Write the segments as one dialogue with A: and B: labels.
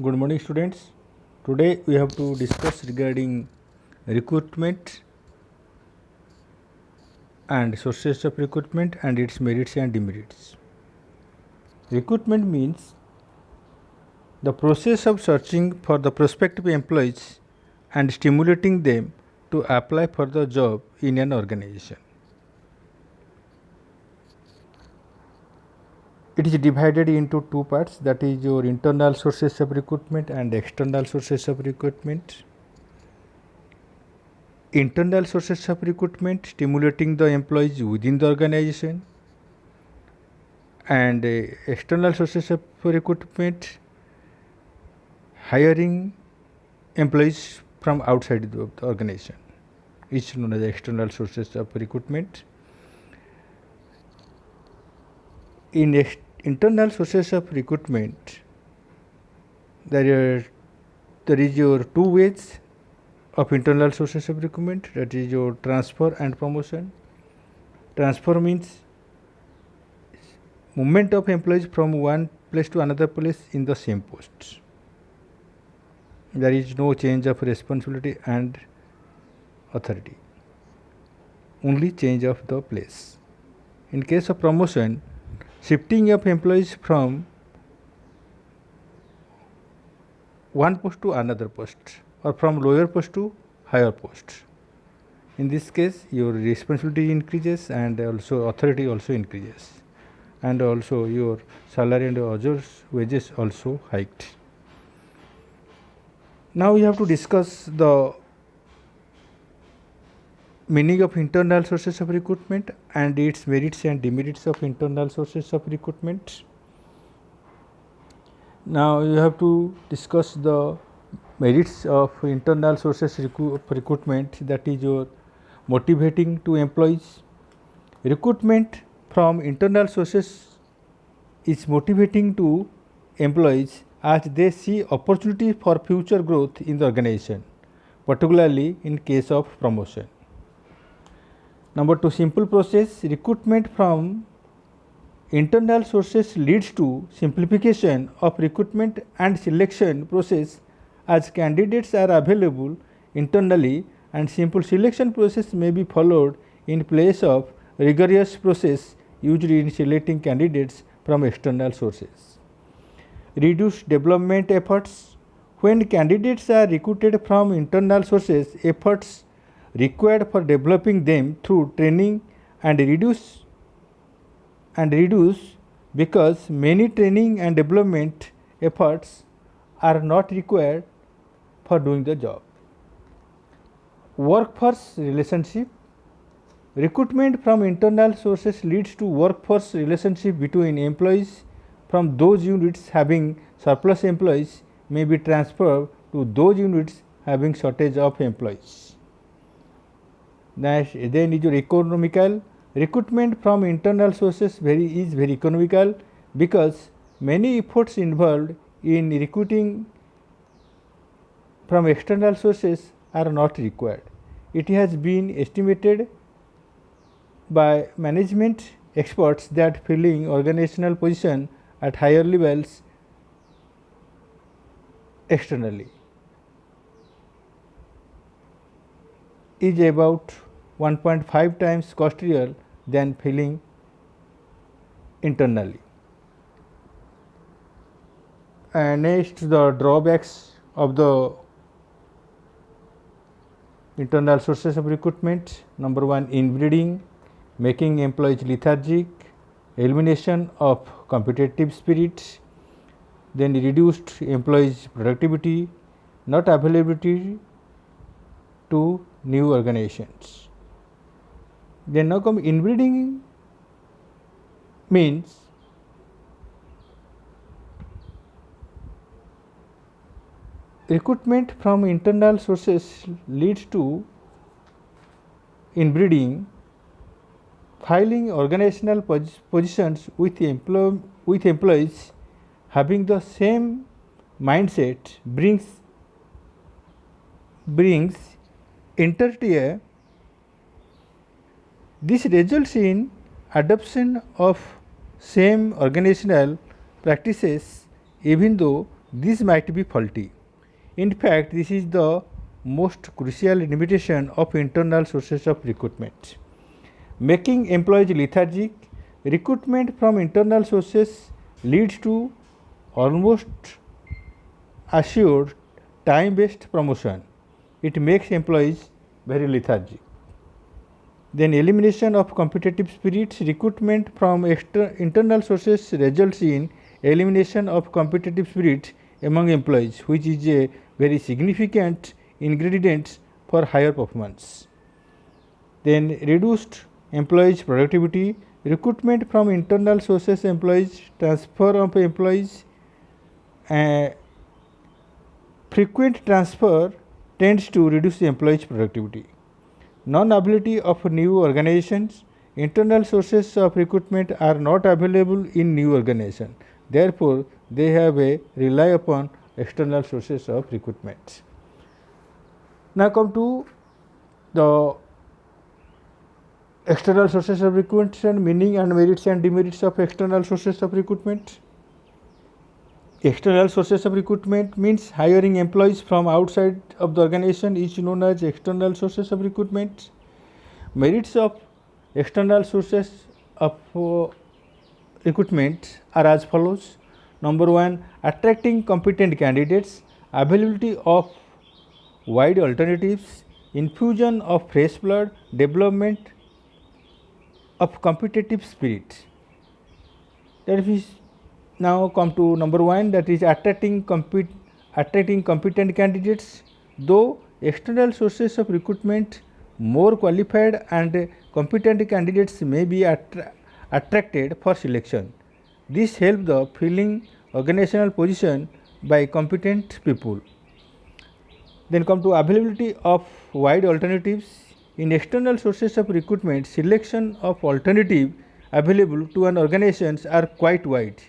A: Good morning, students. Today we have to discuss regarding recruitment and sources of recruitment and its merits and demerits. Recruitment means the process of searching for the prospective employees and stimulating them to apply for the job in an organization. It is divided into two parts, that is your internal sources of recruitment and external sources of recruitment. Internal sources of recruitment stimulating the employees within the organization, and external sources of recruitment hiring employees from outside the organization is known as external sources of recruitment. In internal sources of recruitment, there is your two ways of internal sources of recruitment, that is your transfer and promotion. Transfer means movement of employees from one place to another place in the same post. There is no change of responsibility and authority, only change of the place. In case of promotion, shifting of employees from one post to another post or from lower post to higher post. In this case, your responsibility increases and also authority also increases, and also your salary and others wages also hiked. Now we have to discuss the meaning of internal sources of recruitment and its merits and demerits of internal sources of recruitment. Now you have to discuss the merits of internal sources of recruitment, that is your motivating to employees. Recruitment from internal sources is motivating to employees as they see opportunity for future growth in the organization, particularly in case of promotion. Number two, simple process. Recruitment from internal sources leads to simplification of recruitment and selection process, as candidates are available internally and simple selection process may be followed in place of rigorous process used in selecting candidates from external sources. Reduce development efforts. When candidates are recruited from internal sources, efforts required for developing them through training and reduce because many training and development efforts are not required for doing the job. Workforce relationship. Recruitment from internal sources leads to workforce relationship between employees from those units having surplus employees may be transferred to those units having shortage of employees. Then is your economical. Recruitment from internal sources is very economical because many efforts involved in recruiting from external sources are not required. It has been estimated by management experts that filling organizational position at higher levels externally is about 1.5 times costlier than filling internally. And next, the drawbacks of the internal sources of recruitment. Number one, inbreeding, making employees lethargic, elimination of competitive spirit, then reduced employees productivity, not availability to new organizations. Then now come inbreeding means recruitment from internal sources leads to inbreeding. Filing organizational positions with employees having the same mindset brings inter-tier. This results in adoption of same organizational practices even though this might be faulty. In fact, this is the most crucial limitation of internal sources of recruitment. Making employees lethargic, recruitment from internal sources leads to almost assured time-based promotion. It makes employees very lethargic. Then elimination of competitive spirits, recruitment from internal sources results in elimination of competitive spirit among employees, which is a very significant ingredient for higher performance. Then reduced employees productivity, recruitment from internal sources employees, transfer of employees, frequent transfer tends to reduce the employees productivity. Non-ability of new organizations, internal sources of recruitment are not available in new organization, therefore they have a rely upon external sources of recruitment. Now come to the external sources of recruitment, meaning and merits and demerits of external sources of recruitment. External sources of recruitment means hiring employees from outside of the organization is known as external sources of recruitment. Merits of external sources of recruitment are as follows. Number 1, attracting competent candidates, availability of wide alternatives, infusion of fresh blood, development of competitive spirit. That is, now come to number 1, that is attracting competent candidates. Though external sources of recruitment, more qualified and competent candidates may be attracted for selection. This helps the filling organizational position by competent people. Then come to availability of wide alternatives. In external sources of recruitment, selection of alternative available to an organization are quite wide.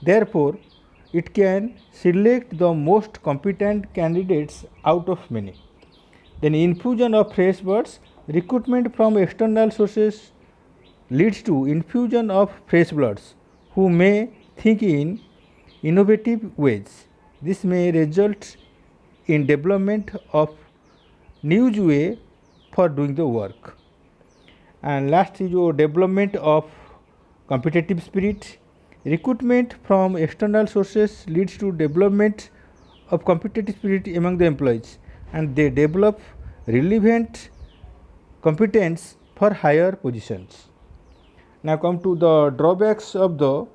A: Therefore, it can select the most competent candidates out of many. Then infusion of fresh birds, recruitment from external sources leads to infusion of fresh bloods who may think in innovative ways. This may result in development of new way for doing the work. And last is your development of competitive spirit. Recruitment from external sources leads to development of competitive spirit among the employees, and they develop relevant competence for higher positions. Now come to the drawbacks of the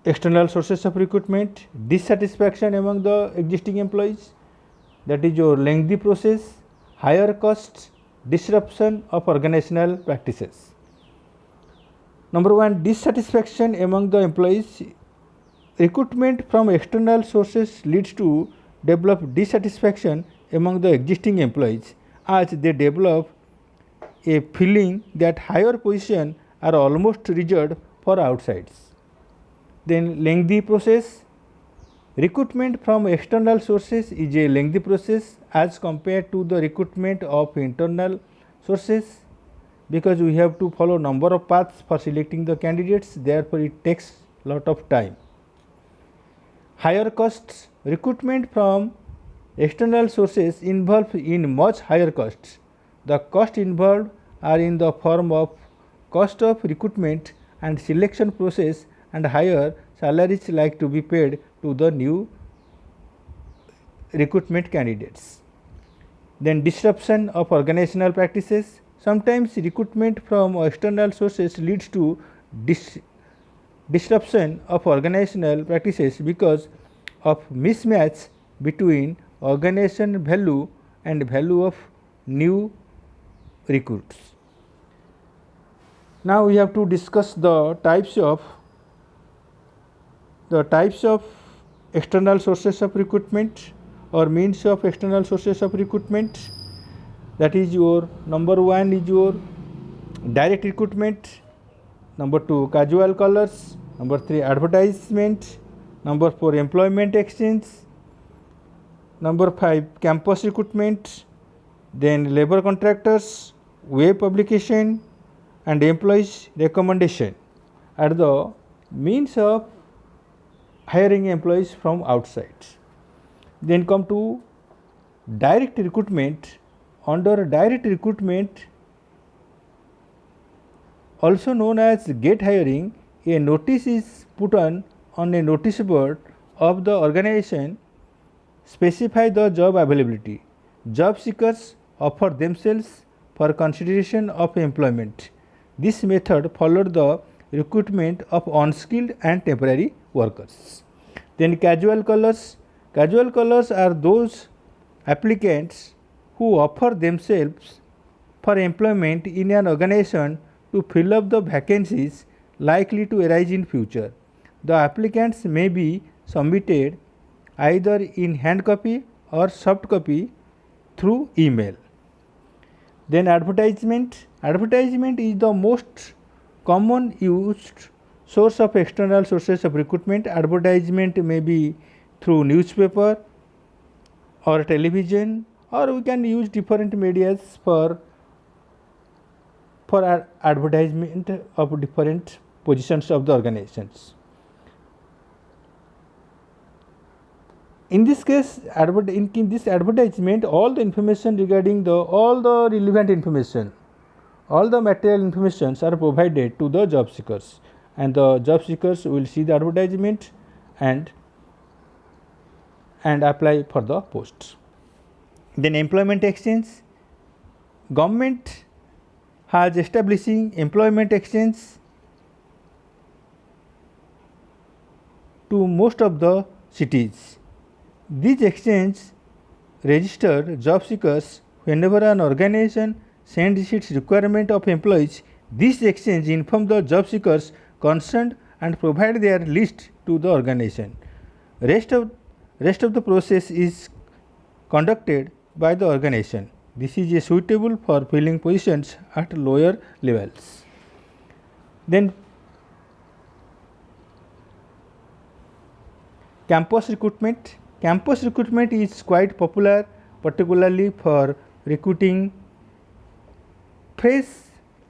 A: external sources of recruitment. Dissatisfaction among the existing employees, that is your lengthy process, higher costs, disruption of organizational practices. Number 1, dissatisfaction among the employees. Recruitment from external sources leads to develop dissatisfaction among the existing employees as they develop a feeling that higher positions are almost reserved for outsides. Then lengthy process. Recruitment from external sources is a lengthy process as compared to the recruitment of internal sources, because we have to follow number of paths for selecting the candidates, therefore it takes lot of time. Higher costs. Recruitment from external sources involve in much higher costs. The costs involved are in the form of cost of recruitment and selection process, and higher salaries like to be paid to the new recruitment candidates. Then disruption of organizational practices. Sometimes recruitment from external sources leads to disruption of organizational practices because of mismatch between organization value and value of new recruits. Now we have to discuss the types of external sources of recruitment or means of external sources of recruitment. That is your number 1 is your direct recruitment, number 2 casual colors, number 3 advertisement, number 4 employment exchange, number 5 campus recruitment, then labor contractors, web publication and employees recommendation are the means of hiring employees from outside. Then come to direct recruitment. Under direct recruitment, also known as get hiring, a notice is put on a notice board of the organization, specify the job availability. Job seekers offer themselves for consideration of employment. This method followed the recruitment of unskilled and temporary workers. Then casual callers. Casual callers are those applicants who offer themselves for employment in an organization to fill up the vacancies likely to arise in future. The applicants may be submitted either in hand copy or soft copy through email. Then advertisement. Advertisement is the most common used source of external sources of recruitment. Advertisement may be through newspaper or television, or we can use different medias for advertisement of different positions of the organizations. In this case, in this advertisement, all the information regarding all the relevant information, all the material informations are provided to the job seekers, and the job seekers will see the advertisement and apply for the post. Then employment exchange. Government has establishing employment exchange to most of the cities. These exchanges register job seekers whenever an organization sends its requirement of employees. This exchange inform the job seekers concerned and provide their list to the organization. Rest of the process is conducted by the organization. This is suitable for filling positions at lower levels. Then campus recruitment. Campus recruitment is quite popular, particularly for recruiting fresh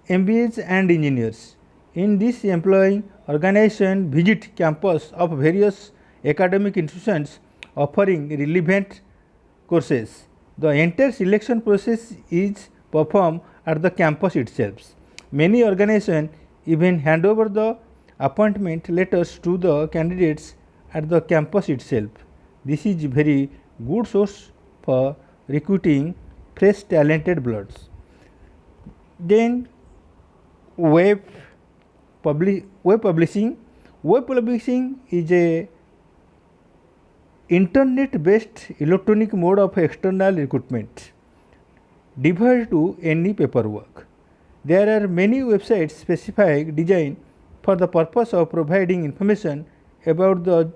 A: MBAs and engineers. In this, employing organization visit campus of various academic institutions offering relevant courses. The entire selection process is performed at the campus itself. Many organizations even hand over the appointment letters to the candidates at the campus itself. This is very good source for recruiting fresh talented bloods. Then web publishing. Web publishing is a internet based electronic mode of external recruitment devoid to any paperwork. There are many websites specified designed for the purpose of providing information about the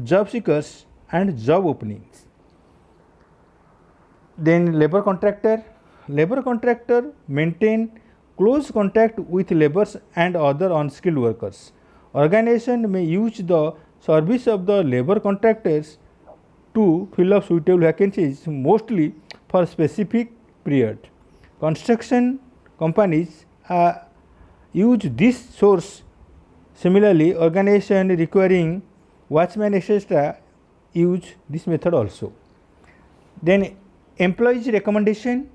A: job seekers and job openings. Then labor contractor. Labor contractor maintain close contact with laborers and other unskilled workers. Organization may use the service of the labor contractors to fill up suitable vacancies, mostly for specific period. Construction companies use this source. Similarly, organization requiring watchmen etc. use this method also. Then employees recommendation.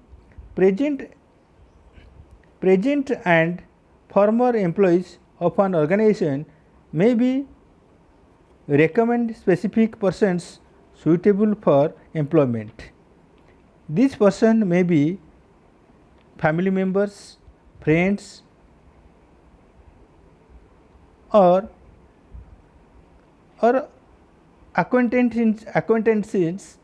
A: Present and former employees of an organization may be recommend specific persons suitable for employment. This person may be family members, friends, or acquaintances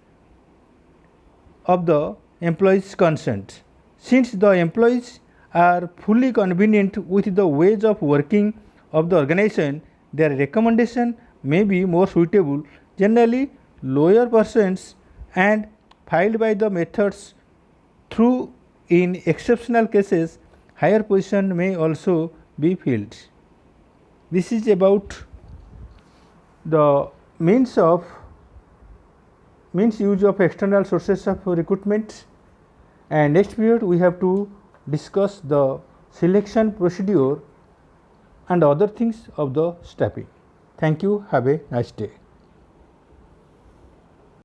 A: of the employees concerned. Since the employees are fully convenient with the ways of working of the organization, their recommendation may be more suitable. Generally, lower persons and filed by the methods through in exceptional cases, higher position may also be filled. This is about the means use of external sources of recruitment, and next period we have to discuss the selection procedure and other things of the staffing. Thank you. Have a nice day.